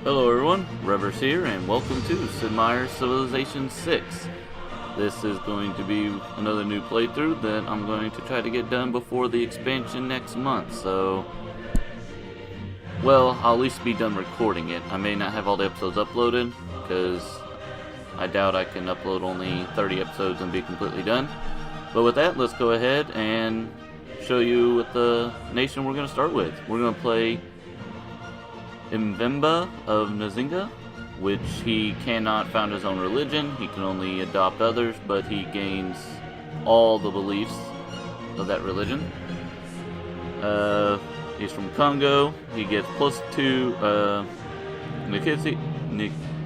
Hello everyone, Revers here, and welcome to Sid Meier's Civilization 6. This is going to be another new playthrough that I'm going to try to get done before the expansion next month, so... Well, I'll at least be done recording it. I may not have all the episodes uploaded, because I doubt I can upload only 30 episodes and be completely done. But with that, let's go ahead and show you what the nation we're going to start with. We're going to play Mvemba of Nzinga, which he cannot found his own religion. He can only adopt others, but he gains all the beliefs of that religion. He's from Congo. He gets +2 Nikisi.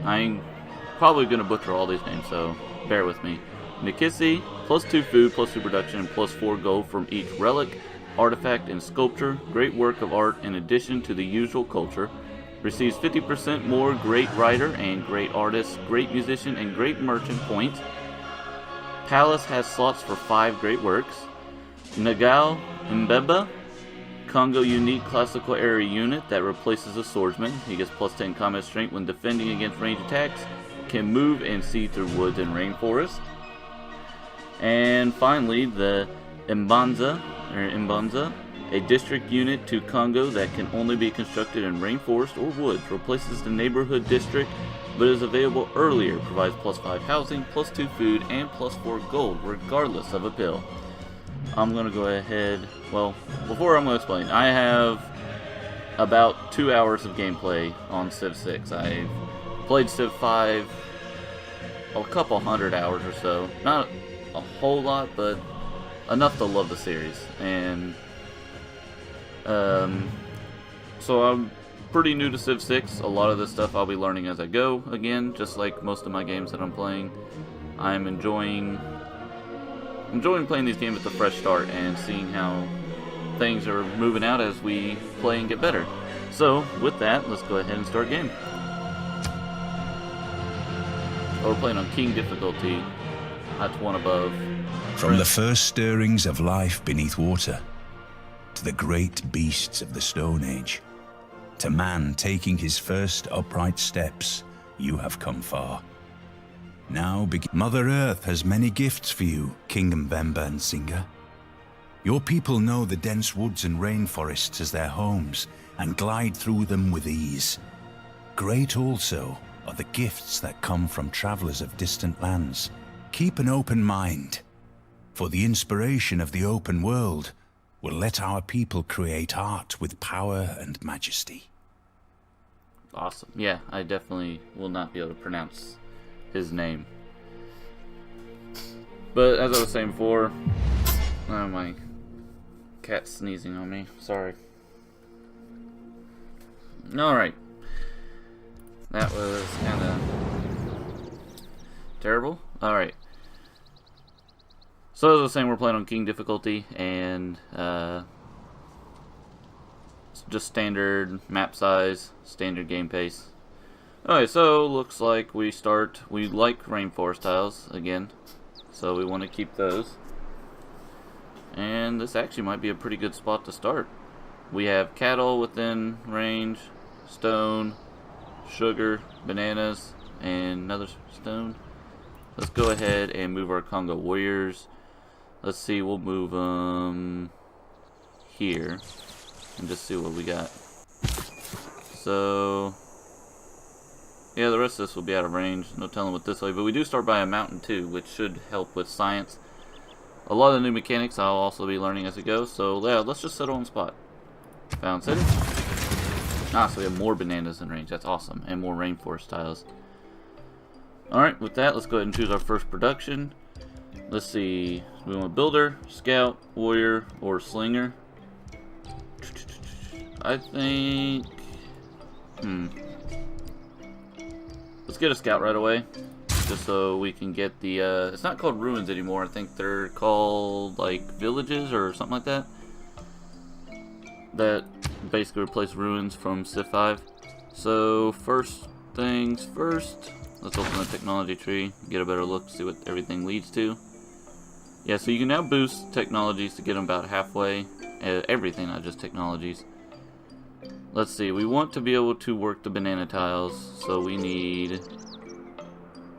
I'm probably going to butcher all these names, so bear with me. Nikisi, +2 food, +2 production, and +4 gold from each relic, artifact, and sculpture. Great work of art in addition to the usual culture. Receives 50% more great writer and great artist, great musician, and great merchant points. Palace has slots for 5 great works. Nagao Mvemba, Congo unique classical area unit that replaces a swordsman. He gets +10 combat strength when defending against ranged attacks. Can move and see through woods and rainforest. And finally, the Mbanza, a district unit to Congo that can only be constructed in rainforest or woods. Replaces the neighborhood district, but is available earlier. Provides +5 housing, +2 food, and +4 gold, regardless of a pill. I'm going to go ahead... Well, before I'm going to explain, I have about 2 hours of gameplay on Civ 6. I've played Civ 5 a couple hundred hours or so. Not a whole lot, but enough to love the series. And so I'm pretty new to Civ 6. A lot of this stuff I'll be learning as I go, again, just like most of my games that I'm playing. I'm enjoying playing these games with a fresh start and seeing how things are moving out as we play and get better. So, with that, let's go ahead and start game. We're playing on King difficulty. That's one above. From the first stirrings of life beneath water, to the great beasts of the Stone Age, to man taking his first upright steps, you have come far. Now Mother Earth has many gifts for you, King Mvemba and Nzinga. Your people know the dense woods and rainforests as their homes and glide through them with ease. Great also are the gifts that come from travelers of distant lands. Keep an open mind, for the inspiration of the open world will let our people create art with power and majesty. Awesome. Yeah, I definitely will not be able to pronounce his name. But as I was saying before, oh, my cat's sneezing on me. Sorry. Alright. That was kind of terrible. Alright. So as I was saying, we're playing on King difficulty, and it's just standard map size, standard game pace. Alright, so looks like we like rainforest tiles again, so we want to keep those. And this actually might be a pretty good spot to start. We have cattle within range, stone, sugar, bananas, and another stone. Let's go ahead and move our Congo warriors. Let's see, we'll move them here and just see what we got. So, yeah, the rest of this will be out of range. No telling what this way, but we do start by a mountain too, which should help with science. A lot of the new mechanics I'll also be learning as we go. So yeah, let's just settle on the spot. Found city. Ah, so we have more bananas in range. That's awesome, and more rainforest tiles. Alright, with that, let's go ahead and choose our first production. Let's see, we want builder, scout, warrior, or slinger. I think... Let's get a scout right away, just so we can get the, it's not called ruins anymore. I think they're called, like, villages or something like that. That basically replace ruins from Civ 5. So, first things first, let's open the technology tree, get a better look, see what everything leads to. Yeah, so you can now boost technologies to get them about halfway. Everything, not just technologies. let's see. We want to be able to work the banana tiles, so we need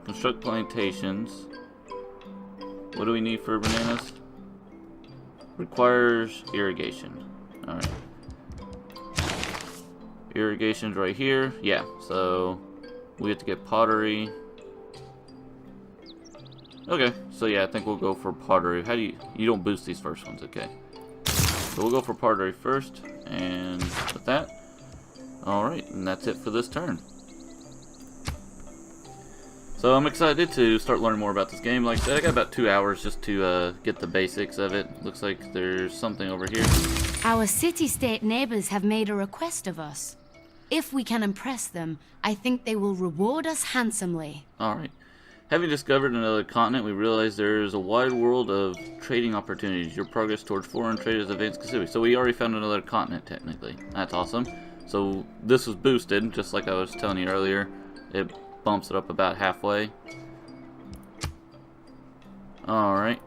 construct plantations. What do we need for bananas? Requires irrigation. Alright. Irrigation's right here. Yeah, so we have to get pottery. Okay, so yeah, I think we'll go for pottery. How do you don't boost these first ones, okay. So we'll go for pottery first, and with that, alright, and that's it for this turn. So I'm excited to start learning more about this game. Like I said, I got about 2 hours just to get the basics of it. Looks like there's something over here. Our city-state neighbors have made a request of us. If we can impress them, I think they will reward us handsomely. Alright. Having discovered another continent, we realize there is a wide world of trading opportunities. Your progress towards foreign trade is advanced considerably. So we already found another continent, technically. That's awesome. So this was boosted, just like I was telling you earlier. It bumps it up about halfway. Alright.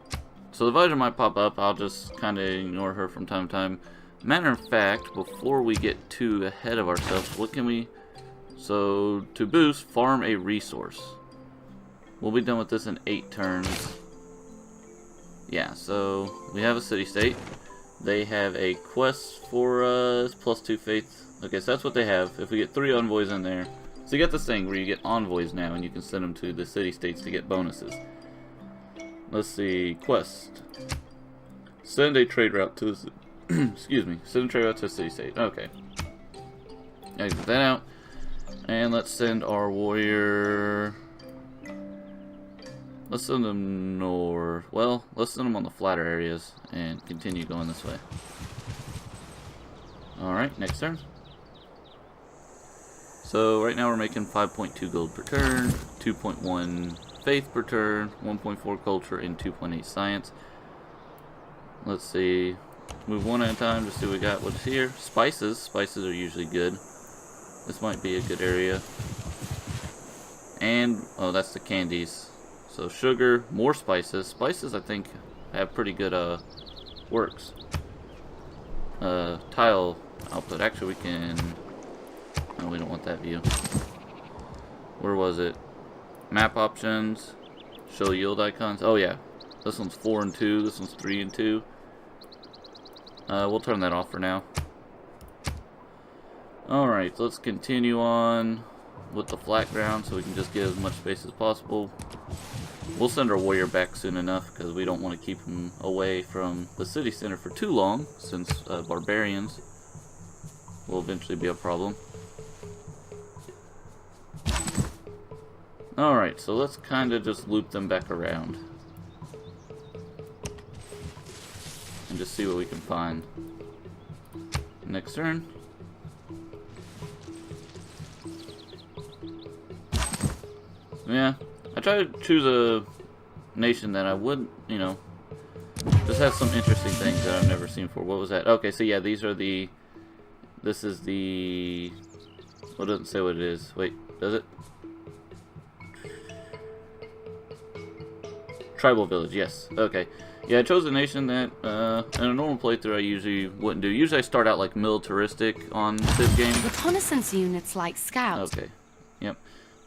So the visor might pop up. I'll just kind of ignore her from time to time. Matter of fact, before we get too ahead of ourselves, what can we... So, to boost, farm a resource. We'll be done with this in 8 turns. Yeah, so we have a city-state. They have a quest for us, +2 faith. Okay, so that's what they have. If we get 3 envoys in there. So you get this thing where you get envoys now, and you can send them to the city-states to get bonuses. Let's see, quest. Send a trade route to the... excuse me. Send a trade route to a city-state. Okay. Exit that out. And let's send our warrior... Let's send them north. Well, let's send them on the flatter areas and continue going this way. Alright, next turn. So right now we're making 5.2 gold per turn, 2.1 faith per turn, 1.4 culture, and 2.8 science. Let's see. Move one at a time to see what we got. What's here? Spices. Spices are usually good. This might be a good area. And, oh, that's the candies. So sugar, more spices. Spices, I think, have pretty good works. Tile output. Actually, we can... No, we don't want that view. Where was it? Map options. Show yield icons. Oh, yeah. This one's 4 and 2. This one's 3 and 2. We'll turn that off for now. Alright, let's continue on with the flat ground so we can just get as much space as possible. We'll send our warrior back soon enough because we don't want to keep him away from the city center for too long, since barbarians will eventually be a problem. Alright, so let's kind of just loop them back around and just see what we can find. Next turn. Yeah, I try to choose a nation that I would, you know, just have some interesting things that I've never seen before. What was that? Okay, so yeah, these are the... This is the... Well, it doesn't say what it is. Wait, does it? Tribal village, yes. Okay. Yeah, I chose a nation that, in a normal playthrough, I usually wouldn't do. Usually I start out, like, militaristic on this game. Reconnaissance units like scouts. Okay. Yep.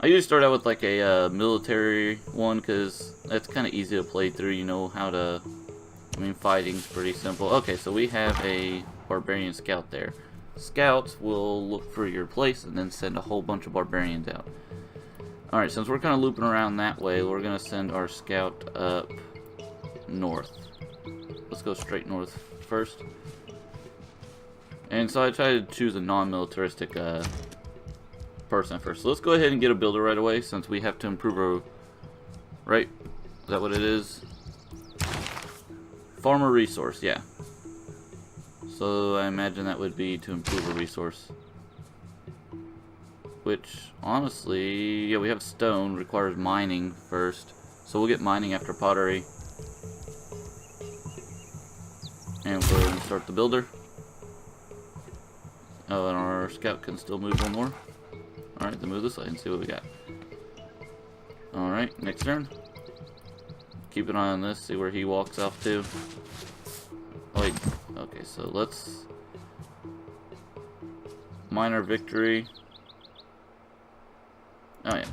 I usually start out with like a military one because that's kind of easy to play through. You know how to... I mean, fighting's pretty simple. Okay, so we have a barbarian scout there. Scouts will look for your place and then send a whole bunch of barbarians out. Alright, since we're kind of looping around that way, we're going to send our scout up north. Let's go straight north first. And so I try to choose a non-militaristic person first. So let's go ahead and get a builder right away since we have to improve our... Right? Is that what it is? Farmer resource, yeah. So I imagine that would be to improve a resource. Which, honestly, yeah, we have stone, requires mining first. So we'll get mining after pottery. And we'll go ahead and start the builder. Oh, and our scout can still move one more. Alright, then move this way and see what we got. Alright, next turn. Keep an eye on this, see where he walks off to. Oh, wait. Okay, so let's... Minor victory. Oh yeah.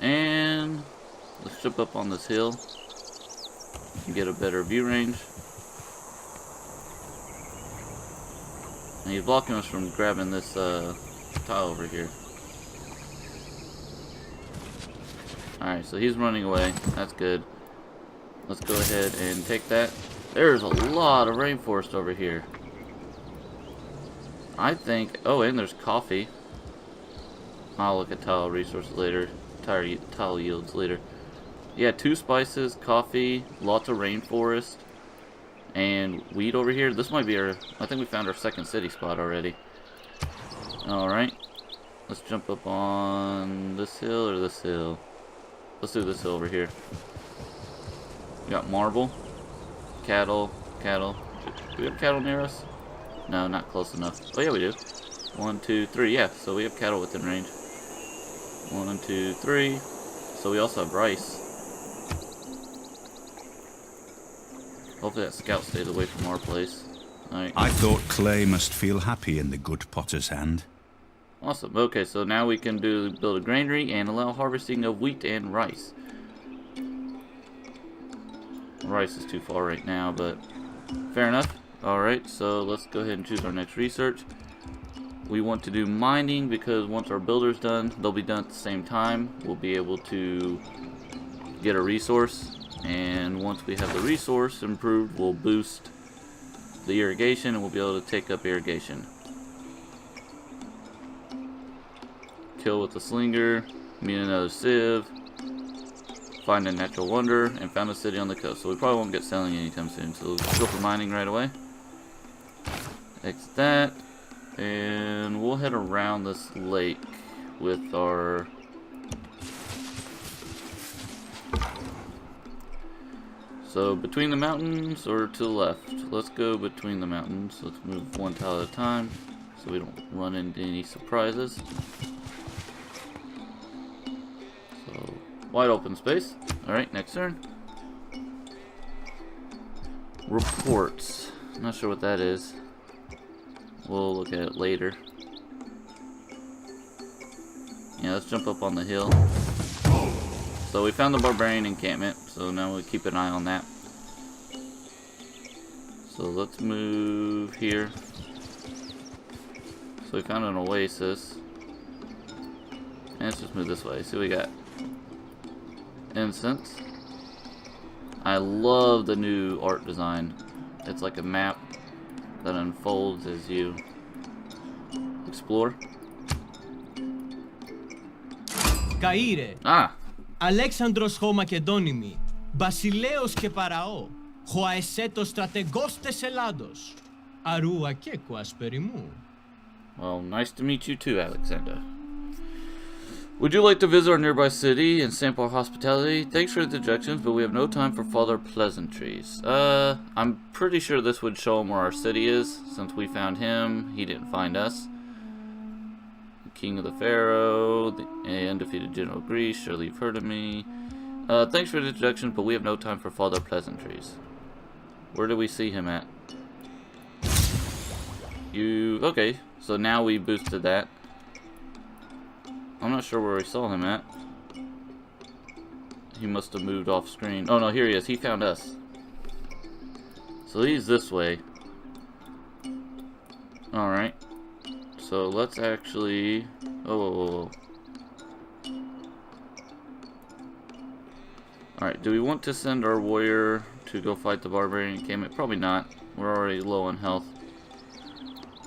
And let's jump up on this hill and get a better view range. And he's blocking us from grabbing this tile over here. Alright, so he's running away. That's good. Let's go ahead and take that. There's a lot of rainforest over here. I think... Oh, and there's coffee. I'll look at tile resources later. Tile yields later. Yeah, 2 spices, coffee, lots of rainforest, and wheat over here. This might be our... I think we found our second city spot already. Alright. Let's jump up on this hill or this hill. Let's do this hill over here. We got marble. Cattle. Do we have cattle near us? No, not close enough. Oh yeah, we do. 1, 2, 3. Yeah, so we have cattle within range. 1, 2, 3. So we also have rice. Hopefully that scout stays away from our place. Alright. I thought clay must feel happy in the good potter's hand. Awesome. Okay, so now we can build a granary and allow harvesting of wheat and rice. Rice is too far right now, but fair enough. Alright, so let's go ahead and choose our next research. We want to do mining because once our builder's done, they'll be done at the same time. We'll be able to get a resource, and once we have the resource improved, we'll boost the irrigation and we'll be able to take up irrigation. Kill with the slinger, meet another civ, find a natural wonder, and found a city on the coast. So we probably won't get selling anytime soon, so let's go for mining right away. Exit that, and we'll head around this lake with our... So between the mountains or to the left? Let's go between the mountains. Let's move one tile at a time so we don't run into any surprises. So wide open space. Alright, next turn. Reports. Not sure what that is. We'll look at it later. Yeah, let's jump up on the hill. So we found the barbarian encampment, so now we keep an eye on that. So let's move here. So we found an oasis. And let's just move this way. See what we got. Incense. I love the new art design. It's like a map that unfolds as you explore. Καΐρε, Αλέξανδρος χω Μακεδόνιμη, Βασιλέος και Παραώ, χω αεσέτος στρατεγός τες Ελλάδος, αρού ακέκου ασπεριμού. Well, nice to meet you too, Alexander. Would you like to visit our nearby city and sample our hospitality? Thanks for the introductions, but we have no time for further pleasantries. I'm pretty sure this would show him where our city is, since we found him, he didn't find us. King of the Pharaoh, the undefeated General of Greece, surely you've heard of me. Thanks for the introduction, but we have no time for further pleasantries. Where do we see him at? Okay, so now we boosted that. I'm not sure where we saw him at. He must have moved off screen. Oh no, here he is. He found us. So he's this way. Alright. So let's actually... Oh. Alright, do we want to send our warrior to go fight the barbarian encampment? Probably not. We're already low on health.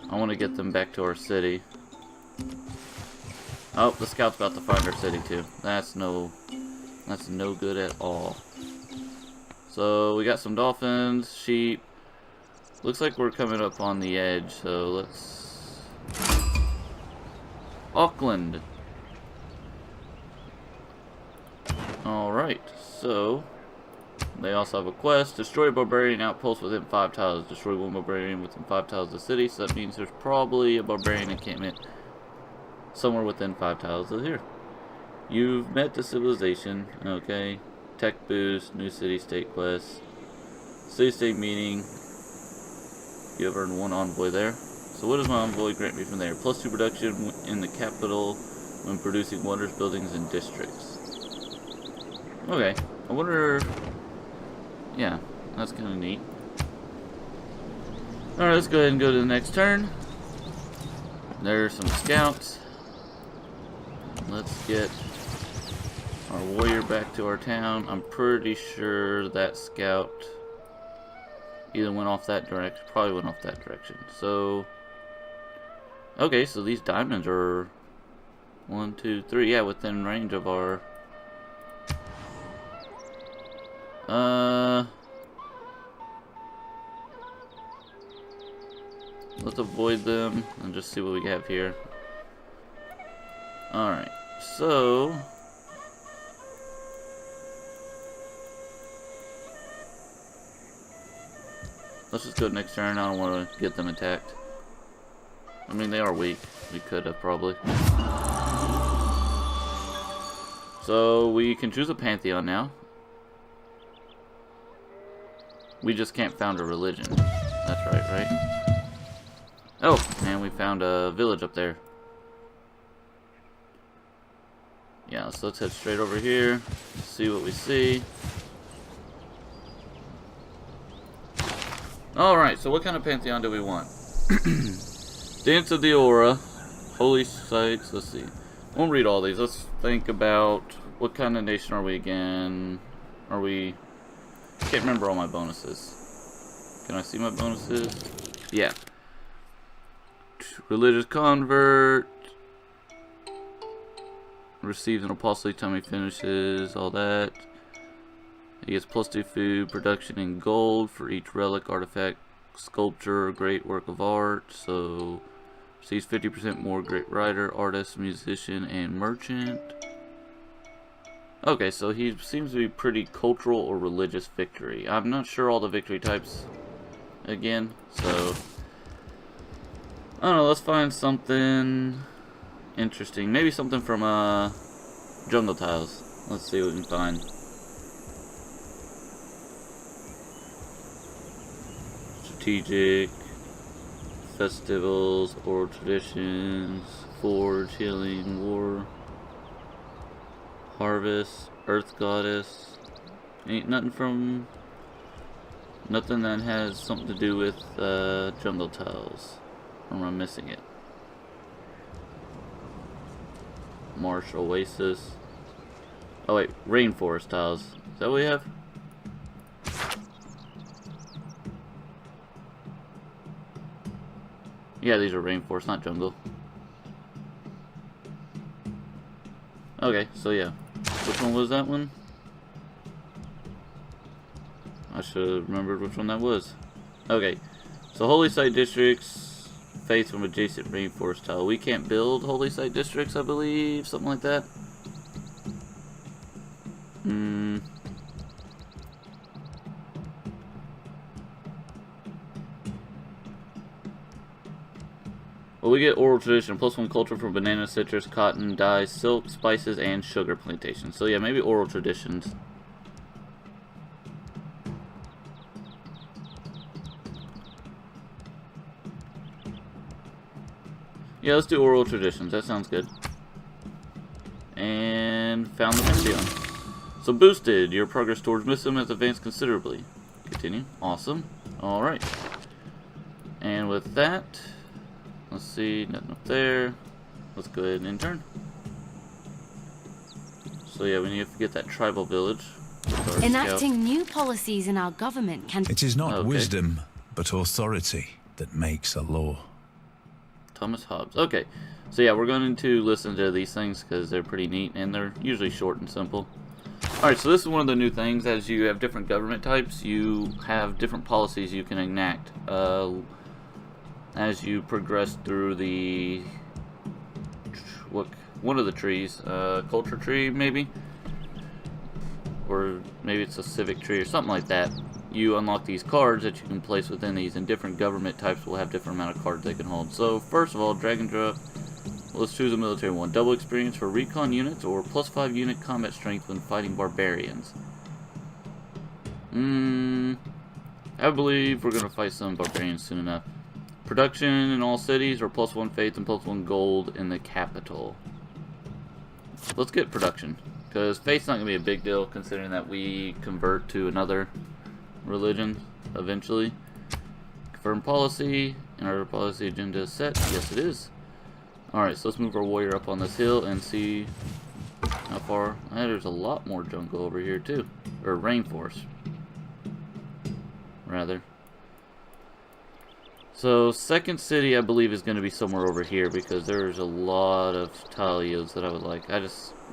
I want to get them back to our city. Oh, the scout's about to find our city too. That's no good at all. So we got some dolphins, sheep. Looks like we're coming up on the edge, so let's... Auckland. Alright, so they also have a quest. Destroy a barbarian outpost within 5 tiles. Destroy one barbarian within 5 tiles of the city, so that means there's probably a barbarian encampment somewhere within 5 tiles of here. You've met the civilization. Okay. Tech boost, new city-state quest, city-state meeting. You have earned 1 envoy there. So what does my envoy grant me from there? +2 production in the capital when producing wonders, buildings, and districts. Okay, I wonder... Yeah, that's kind of neat. Alright, let's go ahead and go to the next turn. There's some scouts. Let's get our warrior back to our town. I'm pretty sure that scout either went off that direction, probably went off that direction. So, okay, so these diamonds are 1, 2, 3, yeah, within range of our. Let's avoid them and just see what we have here. Alright, so let's just go next turn. I don't want to get them attacked. I mean, they are weak. We could have probably. So we can choose a pantheon now. We just can't found a religion. That's right? Oh, man, we found a village up there. Yeah, so let's head straight over here, see what we see. Alright, so what kind of pantheon do we want? Dance of the Aura, holy sites, let's see. I won't read all these, let's think about what kind of nation are we again? Are we... I can't remember all my bonuses. Can I see my bonuses? Yeah. Religious convert. Receives an apostolic time he finishes, all that. He gets +2 food, production in gold for each relic, artifact, sculpture, great work of art. So, receives 50% more great writer, artist, musician, and merchant. Okay, so he seems to be pretty cultural or religious victory. I'm not sure all the victory types again, so I don't know, let's find something interesting. Maybe something from Jungle Tiles. Let's see what we can find. Strategic, festivals, oral traditions, forge, healing, war, harvest, earth goddess. Ain't nothing that has something to do with Jungle Tiles. Or am I missing it? Marsh Oasis. Oh wait, Rainforest Tiles. Is that what we have? Yeah, these are rainforest, not jungle. Okay, so yeah. Which one was that one? I should have remembered which one that was. Okay, so Holy Site Districts, faith from adjacent rainforest tile. We can't build Holy Site Districts, I believe, something like that. Well, we get oral tradition, +1 culture for banana, citrus, cotton, dye, silk, spices, and sugar plantations. So yeah, maybe oral traditions. Yeah, let's do oral traditions. That sounds good. And found the pantheon. So boosted. Your progress towards wisdom has advanced considerably. Continue. Awesome. Alright. And with that, let's see. Nothing up there. Let's go ahead and intern. So yeah, we need to get that tribal village. Enacting new policies in our government can... It is not wisdom, but authority that makes a law. Thomas Hobbes. Okay, so yeah, we're going to listen to these things because they're pretty neat and they're usually short and simple. Alright, so this is one of the new things. As you have different government types, you have different policies you can enact as you progress through the one of the trees, culture tree maybe, or maybe it's a civic tree or something like that. You unlock these cards that you can place within these, and different government types will have different amount of cards they can hold. So first of all, drag and drop. Let's choose a military one. Double experience for recon units, or +5 unit combat strength when fighting barbarians. I believe we're gonna fight some barbarians soon enough. Production in all cities, or +1 faith and +1 gold in the capital. Let's get production, because faith's not gonna be a big deal considering that we convert to another religion eventually. Confirm policy, and our policy agenda is set. Yes, it is. Alright, so let's move our warrior up on this hill and see how far. There's a lot more jungle over here too, or rainforest rather. So second city I believe is going to be somewhere over here, because there's a lot of talios that I would like.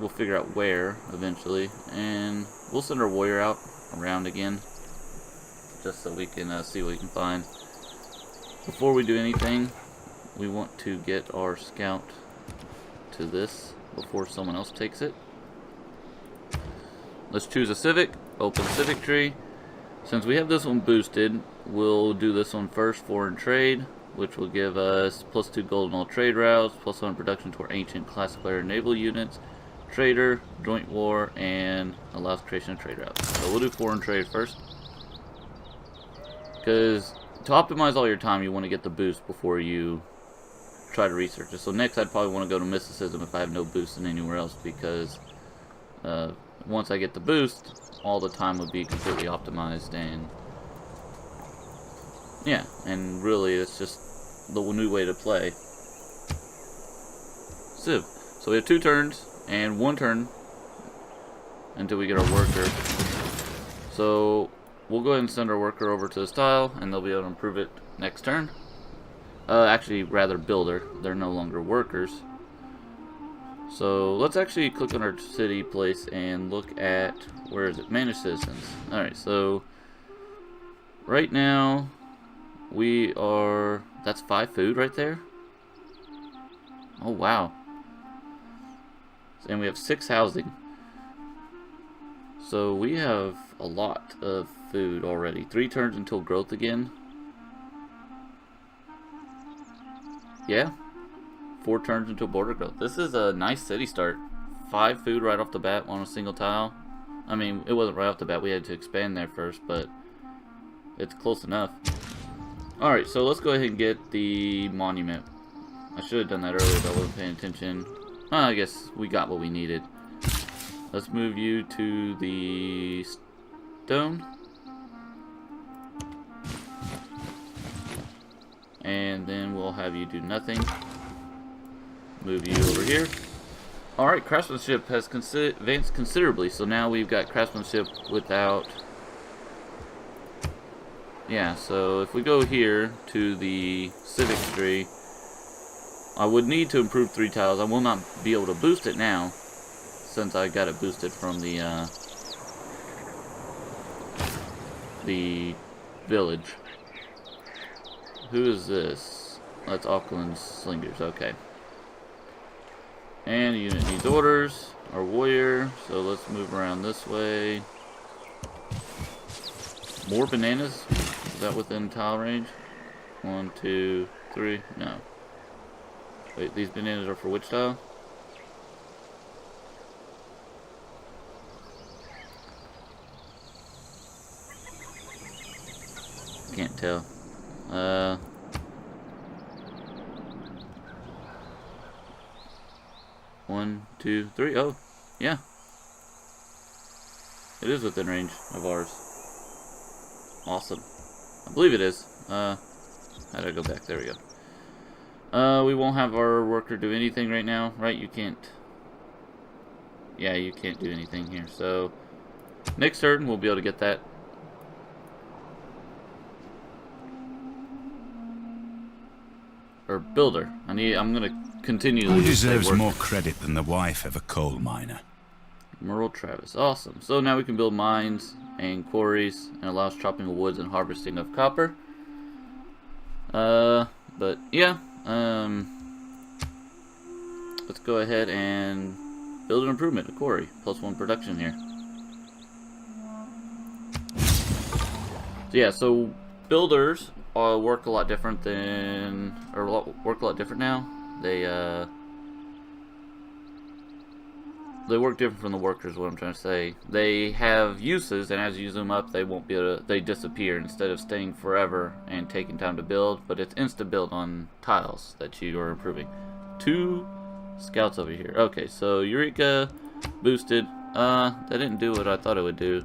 We'll figure out where eventually, and we'll send our warrior out around again just so we can see what we can find. Before we do anything, we want to get our scout to this before someone else takes it. Let's choose a civic, open civic tree. Since we have this one boosted, we'll do this one first, foreign trade, which will give us +2 gold in all trade routes, +1 production to our ancient classic player naval units, trader, joint war, and allows creation of trade routes. So we'll do foreign trade first, because to optimize all your time, you want to get the boost before you try to research it. So next I'd probably want to go to mysticism if I have no boost in anywhere else, because once I get the boost, all the time would be completely optimized, and yeah, and really it's just the new way to play Civ. So we have 2 turns and 1 turn until we get our worker. So we'll go ahead and send our worker over to this tile, and they'll be able to improve it next turn. Actually, rather builder. They're no longer workers. So let's actually click on our city place and look at, where is it? Manage citizens. Alright, so right now we are, that's 5 food right there. Oh wow. And we have 6 housing. So we have a lot of food already. 3 turns until growth again. Yeah. 4 turns until border growth. This is a nice city start. 5 food right off the bat on a single tile. I mean, it wasn't right off the bat. We had to expand there first, but it's close enough. Alright, so let's go ahead and get the monument. I should have done that earlier, but I wasn't paying attention. I guess we got what we needed. Let's move you to the stone. And then we'll have you do nothing. Move you over here. Alright, craftsmanship has advanced considerably, so now we've got craftsmanship without... Yeah, so if we go here to the civic tree, I would need to improve 3 tiles. I will not be able to boost it now, since I got it boosted from the village. Who is this? That's Auckland's Slingers, okay. And the unit needs orders. Our warrior, so let's move around this way. More bananas? Is that within tile range? 1, 2, 3, no. Wait, these bananas are for which tile? Can't tell. 1, 2, 3. Oh, yeah. It is within range of ours. Awesome. I believe it is. How did I go back? There we go. We won't have our worker do anything right now, right? You can't. Yeah, you can't do anything here. So, next turn, we'll be able to get that. Or builder. I'm gonna continue to Who use deserves worker. more credit than the wife of a coal miner? Merle Travis. Awesome. So now we can build mines and quarries, and allows chopping of woods and harvesting of copper. But yeah, let's go ahead and build an improvement, a quarry, +1 production here. So yeah, so builders work a lot different than, work a lot different now. They they work different from the workers, what I'm trying to say. They have uses, and as you use them up, they won't be able to, they disappear instead of staying forever and taking time to build, but it's insta-build on tiles that you are improving. 2 scouts over here. Okay, so Eureka boosted. That didn't do what I thought it would do.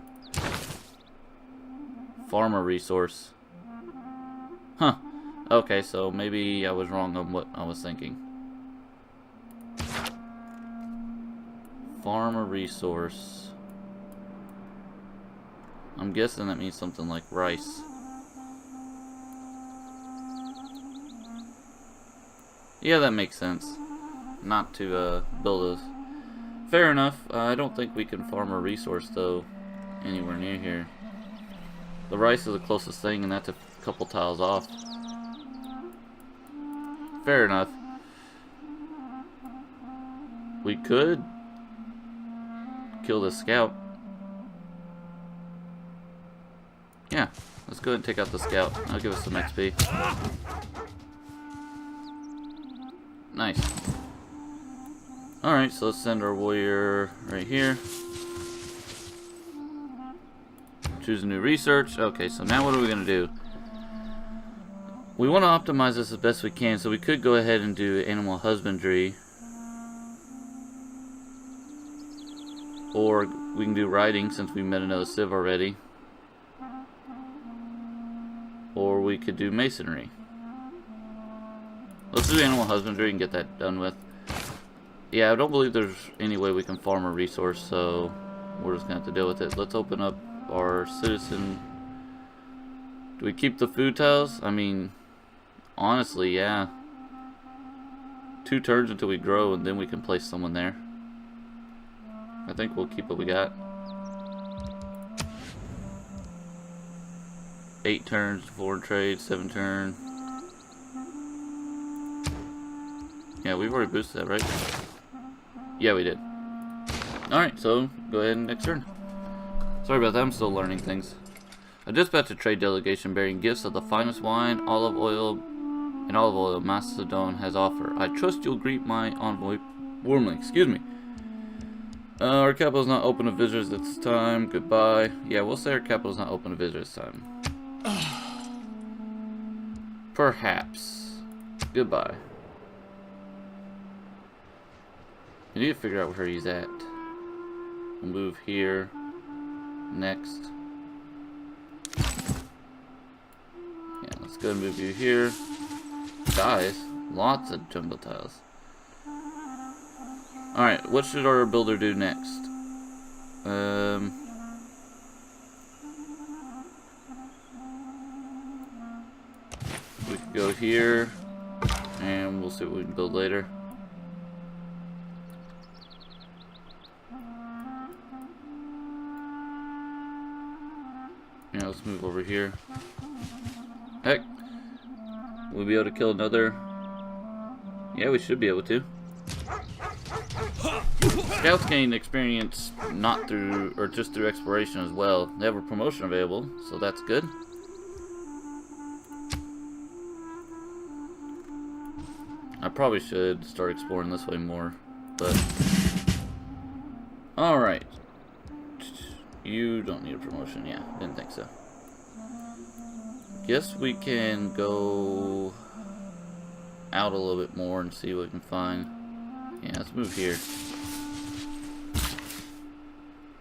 Farmer resource. Huh. Okay, so maybe I was wrong on what I was thinking. Farmer resource. I'm guessing that means something like rice. Yeah, that makes sense. Not to build a... Fair enough. I don't think we can farm a resource though anywhere near here. The rice is the closest thing, and that's a couple tiles off. Fair enough. We could kill the scout. Yeah, let's go ahead and take out the scout. That'll give us some XP. Nice. Alright, so let's send our warrior right here. Choose a new research. Okay, so now what are we going to do? We want to optimize this as best we can, so we could go ahead and do animal husbandry. Or we can do riding since we met another civ already. Or we could do masonry. Let's do animal husbandry and get that done with. Yeah, I don't believe there's any way we can farm a resource, so we're just going to have to deal with it. Let's open up our citizen. Do we keep the food tiles? I mean, honestly, yeah. 2 turns until we grow, and then we can place someone there. I think we'll keep what we got. 8 turns, 4 trade, 7 turn. Yeah, we've already boosted that, right? Yeah, we did. Alright, so go ahead and next turn. Sorry about that, I'm still learning things. I dispatched a trade delegation bearing gifts of the finest wine, olive oil Macedon has offer. I trust you'll greet my envoy warmly. Excuse me. Our capital is not open to visitors at this time. Goodbye. Yeah, we'll say our capital is not open to visitors this time. Perhaps. Goodbye. I need to figure out where he's at. We'll move here. Next. Yeah, let's go and move you here. Guys, lots of jungle tiles. Alright, what should our builder do next? We could go here, and we'll see what we can build later. Yeah, let's move over here. Heck, we'll be able to kill another. Yeah, we should be able to. Scouts gain experience not through, or just through exploration as well. They have a promotion available, so that's good. I probably should start exploring this way more, but... Alright. You don't need a promotion, yeah, didn't think so. Guess we can go out a little bit more and see what we can find. Yeah, let's move here.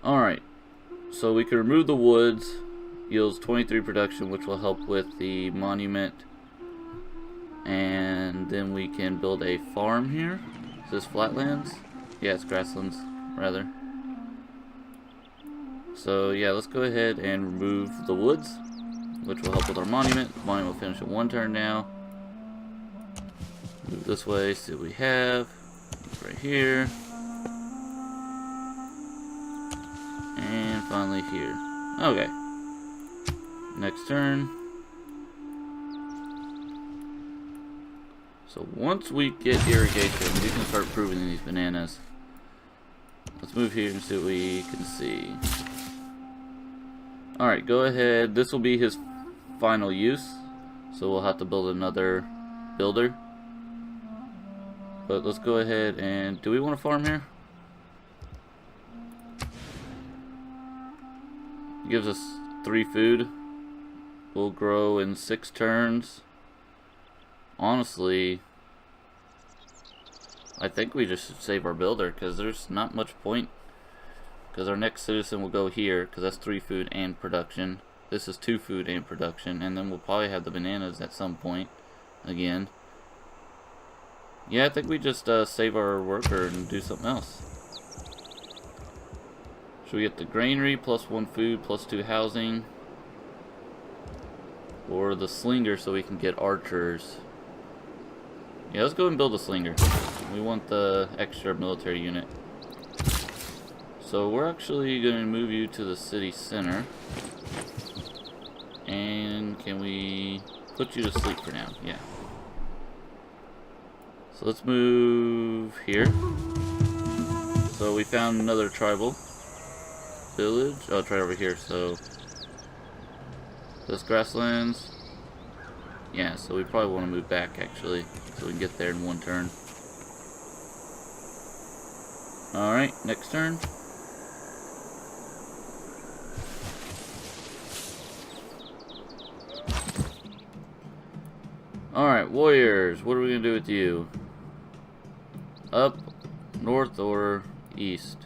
Alright, so we can remove the woods, yields 23 production, which will help with the monument. And then we can build a farm here. Is this flatlands? Yeah, it's grasslands, rather. So yeah, let's go ahead and remove the woods, which will help with our monument. The monument will finish in 1 turn now. Move this way, see what we have. Right here. And finally here. Okay. Next turn. So once we get irrigation, we can start proving these bananas. Let's move here and see what we can see. Alright, go ahead. This will be his final use. So we'll have to build another builder. But let's go ahead and... Do we want to farm here? It gives us 3 food. We'll grow in 6 turns. Honestly, I think we just should save our builder, because there's not much point. Because our next citizen will go here, because that's 3 food and production. This is 2 food and production, and then we'll probably have the bananas at some point again. Yeah, I think we just save our worker and do something else. Should we get the granary, plus 1 food, plus 2 housing? Or the slinger so we can get archers? Yeah, let's go and build a slinger. We want the extra military unit. So we're actually going to move you to the city center. And can we put you to sleep for now? Yeah. So let's move here. So we found another tribal village. Oh, it's right over here. So this grasslands. Yeah, so we probably want to move back actually, so we can get there in 1 turn. Alright, next turn. Alright, warriors, what are we going to do with you? Up, north, or east?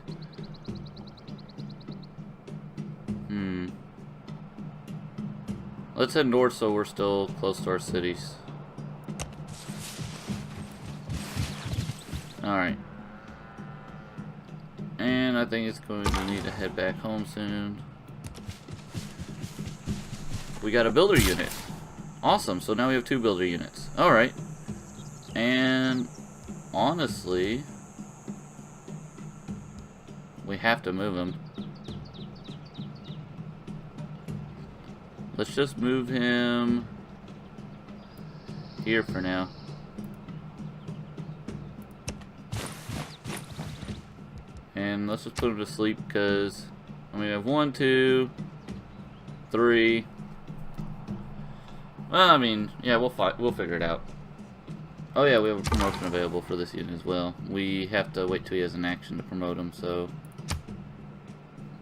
Let's head north so we're still close to our cities. Alright. And I think it's going to need to head back home soon. We got a builder unit. Awesome, so now we have 2 builder units. Alright. And honestly, we have to move them. Let's just move him here for now. And let's just put him to sleep because we have 1, 2, 3. Well, I mean, yeah, we'll figure it out. Oh yeah, we have a promotion available for this unit as well. We have to wait till he has an action to promote him, so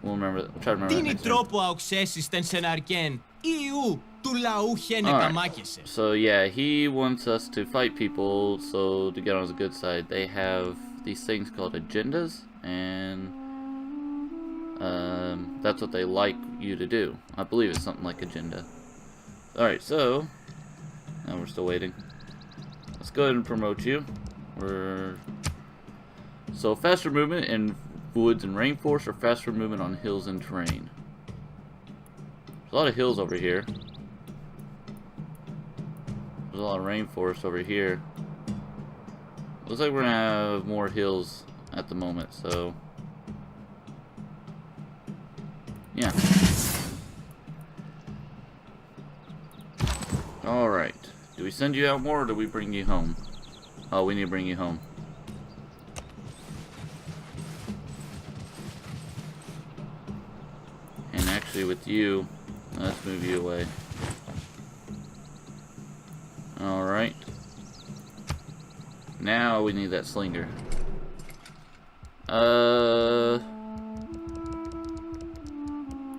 we'll try to remember that next turn. Alright, so yeah, he wants us to fight people, so to get on his good side, they have these things called agendas, and that's what they like you to do. I believe it's something like agenda. Alright, so now we're still waiting. Let's go ahead and promote you. So faster movement in woods and rainforest, or faster movement on hills and terrain. There's a lot of hills over here. There's a lot of rainforest over here. Looks like we're gonna have more hills at the moment, so yeah. Alright. Do we send you out more, or do we bring you home? Oh, we need to bring you home. And actually with you, let's move you away. Alright. Now we need that slinger.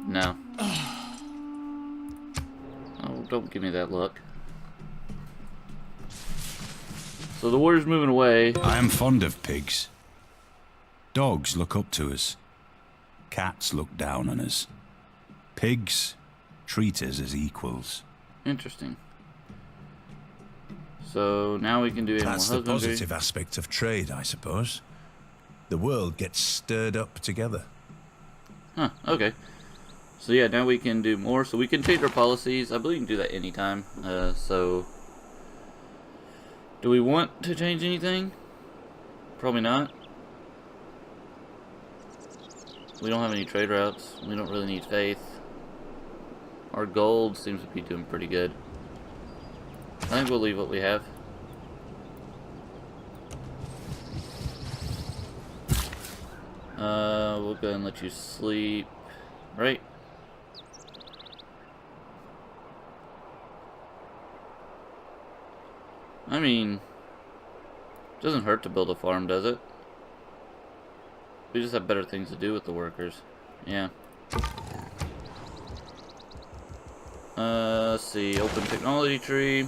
No. Oh, don't give me that look. So the warrior's moving away. I am fond of pigs. Dogs look up to us. Cats look down on us. Pigs treat us as equals. Interesting. So now we can do animal That's the husbandry. positive aspect of trade, I suppose. The world gets stirred up together. Huh, okay. So yeah, now we can do more. So we can change our policies. I believe we can do that anytime. So do we want to change anything? Probably not. We don't have any trade routes. We don't really need faith. Our gold seems to be doing pretty good. I think we'll leave what we have. We'll go ahead and let you sleep. Right? I mean, it doesn't hurt to build a farm, does it? We just have better things to do with the workers. Yeah. Let's see, open technology tree.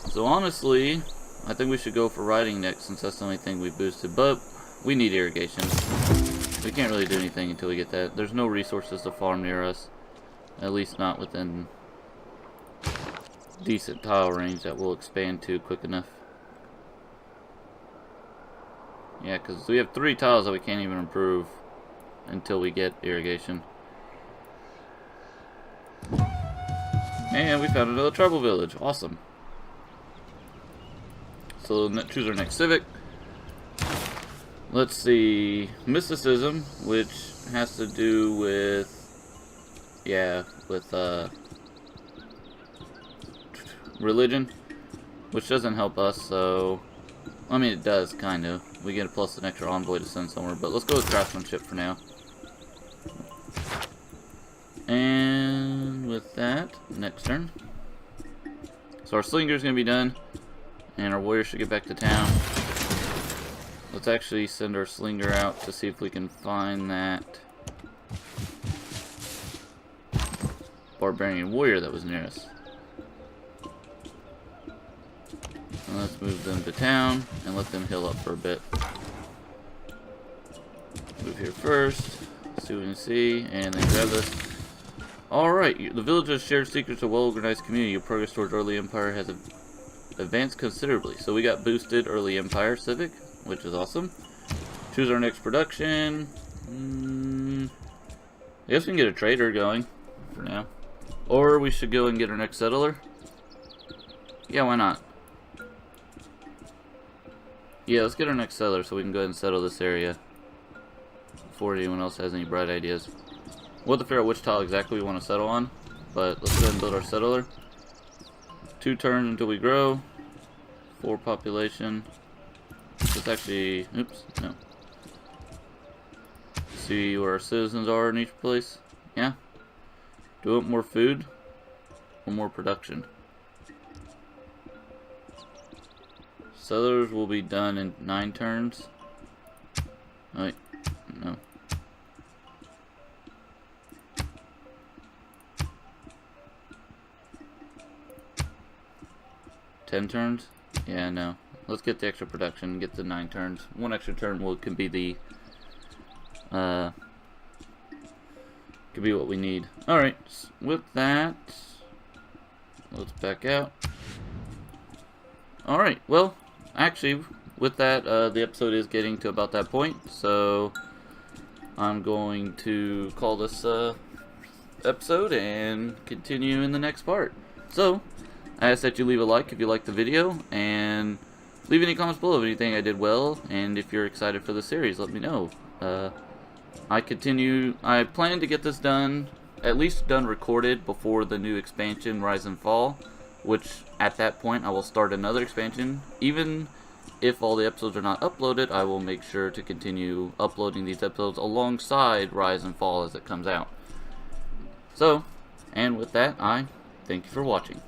So honestly, I think we should go for riding next since that's the only thing we boosted, but we need irrigation. We can't really do anything until we get that. There's no resources to farm near us. At least not within decent tile range that we'll expand to quick enough. Yeah, because we have 3 tiles that we can't even improve until we get irrigation. And we found another tribal village. Awesome. So choose our next civic. Let's see. Mysticism, which has to do with... yeah, with religion. Which doesn't help us, so... I mean, it does, kind of. We get a plus an extra envoy to send somewhere, but let's go with craftsmanship for now. And with that, next turn. So our slinger's gonna be done, and our warrior should get back to town. Let's actually send our slinger out to see if we can find that barbarian warrior that was near us. And let's move them to town and let them heal up for a bit. Move here first, see what we can see, and then grab this. Alright, the village's shared secrets of well-organized community. Your progress towards early empire has advanced considerably. So we got boosted early empire civic, which is awesome. Choose our next production. I guess we can get a trader going for now. Or we should go and get our next settler. Yeah, why not? Yeah, let's get our next settler so we can go ahead and settle this area before anyone else has any bright ideas. We'll have to figure out which tile exactly we want to settle on, but let's go ahead and build our settler. 2 turns until we grow. 4 population. Let's actually, oops, no. See where our citizens are in each place. Yeah. Do we want more food or more production? Settlers will be done in 9 turns. Oh, wait, no. Ten turns? Yeah, no. Let's get the extra production, get the 9 turns. 1 extra turn can be the could be what we need. Alright, with that, let's back out. Alright, well, actually, with that, the episode is getting to about that point, so I'm going to call this episode and continue in the next part. So, I ask that you leave a like if you liked the video, and leave any comments below of anything I did well, and if you're excited for the series, let me know. I plan to get this done, at least done recorded before the new expansion, Rise and Fall, which at that point I will start another expansion. Even if all the episodes are not uploaded, I will make sure to continue uploading these episodes alongside Rise and Fall as it comes out. So, and with that, I thank you for watching.